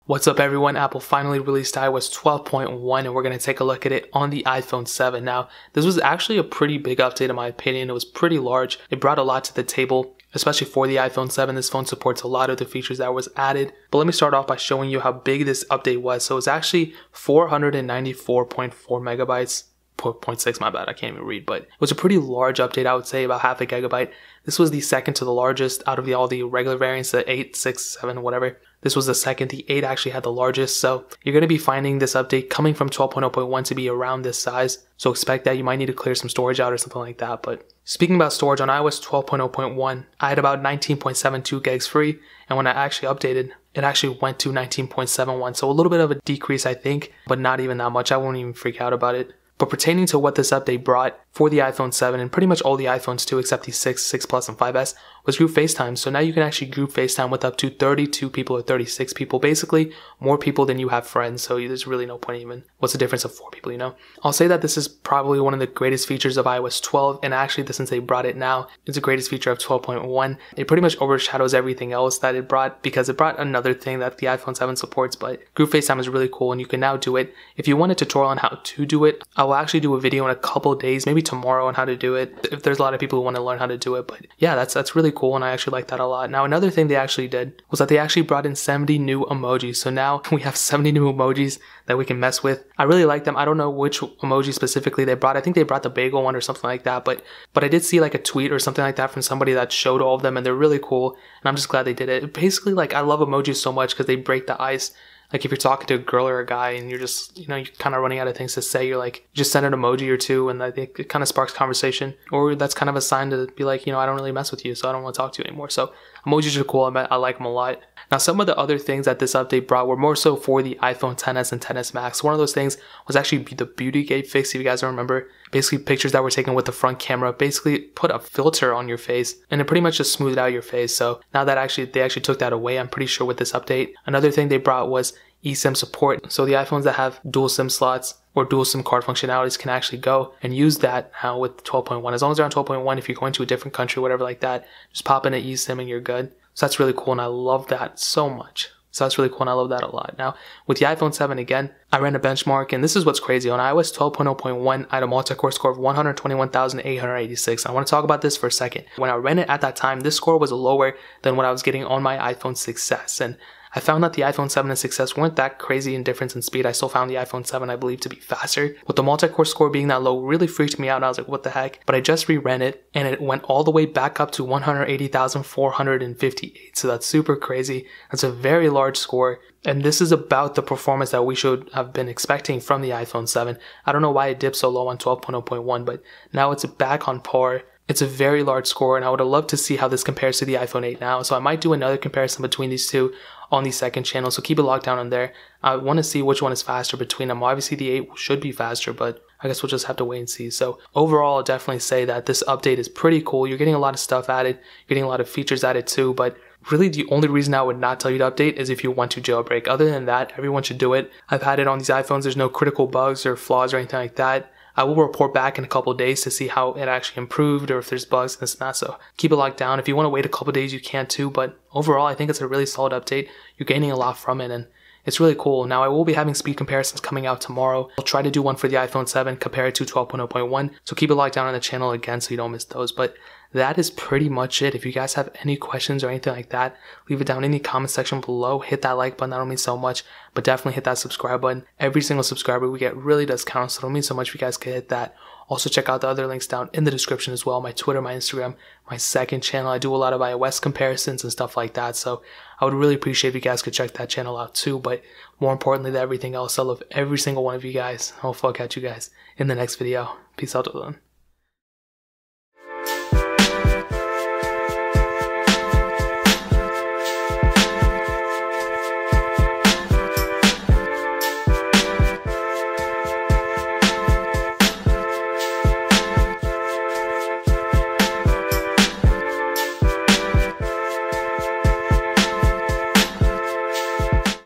What's up everyone, Apple finally released iOS 12.1 and we're going to take a look at it on the iPhone 7. Now, this was actually a pretty big update in my opinion. It was pretty large. It brought a lot to the table, especially for the iPhone 7. This phone supports a lot of the features that was added. But let me start off by showing you how big this update was. So it's actually 494.4 megabytes. 0.6, my bad, I can't even read, but it was a pretty large update. I would say about half a gigabyte. This was the second to the largest out of all the regular variants, the 8, 6, 7, whatever. This was the second. The 8 actually had the largest, so you're going to be finding this update coming from 12.0.1 to be around this size, so expect that. You might need to clear some storage out or something like that. But speaking about storage, on iOS 12.0.1, I had about 19.72 gigs free, and when I actually updated, it actually went to 19.71, so a little bit of a decrease I think, but not even that much. I won't even freak out about it. But pertaining to what this update brought for the iPhone 7 and pretty much all the iPhones too, except the 6, 6 Plus, and 5S, was group FaceTime. So now you can actually group FaceTime with up to 32 people or 36 people, basically more people than you have friends. So there's really no point even. What's the difference of 4 people, you know? I'll say that this is probably one of the greatest features of iOS 12, and actually since they brought it now, it's the greatest feature of 12.1. It pretty much overshadows everything else that it brought because it brought another thing that the iPhone 7 supports, but group FaceTime is really cool and you can now do it. If you want a tutorial on how to do it, I will actually do a video in a couple days, maybe tomorrow, on how to do it, if there's a lot of people who want to learn how to do it. But yeah, that's really cool and I actually like that a lot. Now, another thing they actually did was that they actually brought in 70 new emojis. So now we have 70 new emojis that we can mess with. I really like them. I don't know which emoji specifically they brought. I think they brought the bagel one or something like that, but I did see like a tweet or something like that from somebody that showed all of them and they're really cool and I'm just glad they did it. Basically, like, I love emojis so much because they break the ice. Like if you're talking to a girl or a guy and you're just, you're kind of running out of things to say, you're like, just send an emoji or two and I think it kind of sparks conversation. Or that's kind of a sign to be like, I don't really mess with you, so I don't want to talk to you anymore. So emojis are cool. I like them a lot. Now, some of the other things that this update brought were more so for the iPhone XS and XS Max. One of those things was actually the beauty gate fix, if you guys remember. Basically, pictures that were taken with the front camera basically put a filter on your face and it pretty much just smoothed out your face. So now that they actually took that away, I'm pretty sure, with this update. Another thing they brought was eSIM support. So the iPhones that have dual SIM slots or dual SIM card functionalities can actually go and use that now with 12.1. As long as they're on 12.1, if you're going to a different country, whatever like that, just pop in an eSIM and you're good. So that's really cool and I love that so much. So that's really cool and I love that a lot. Now, with the iPhone 7, again, I ran a benchmark and this is what's crazy. On iOS 12.0.1, I had a multi-core score of 121,886. I want to talk about this for a second. When I ran it at that time, this score was lower than what I was getting on my iPhone 6s. And I found that the iPhone 7 and 6s weren't that crazy in difference in speed. I still found the iPhone 7, I believe, to be faster. With the multi-core score being that low really freaked me out and I was like, what the heck? But I just re-ran it and it went all the way back up to 180,458. So that's super crazy. That's a very large score. And this is about the performance that we should have been expecting from the iPhone 7. I don't know why it dipped so low on 12.0.1, but now it's back on par. It's a very large score and I would have loved to see how this compares to the iPhone 8 now. So I might do another comparison between these two on the second channel, so keep it locked down on there. I want to see which one is faster between them. Obviously the 8 should be faster, but I guess we'll just have to wait and see. So overall, I'll definitely say that this update is pretty cool. You're getting a lot of stuff added, you're getting a lot of features added too, but really the only reason I would not tell you to update is if you want to jailbreak. Other than that, everyone should do it. I've had it on these iPhones. There's no critical bugs or flaws or anything like that. I will report back in a couple of days to see how it actually improved or if there's bugs and this and that. So keep it locked down. If you want to wait a couple of days, you can too. But overall, I think it's a really solid update. You're gaining a lot from it and it's really cool. Now, I will be having speed comparisons coming out tomorrow. I'll try to do one for the iPhone 7, compare it to 12.0.1. So keep it locked down on the channel again so you don't miss those. But that is pretty much it. If you guys have any questions or anything like that, leave it down in the comment section below. Hit that like button. That don't mean so much. But definitely hit that subscribe button. Every single subscriber we get really does count. So it don't mean so much if you guys could hit that. Also, check out the other links down in the description as well. My Twitter, my Instagram, my second channel. I do a lot of iOS comparisons and stuff like that. So I would really appreciate if you guys could check that channel out too. But more importantly than everything else, I love every single one of you guys. I'll catch you guys in the next video. Peace out, till then.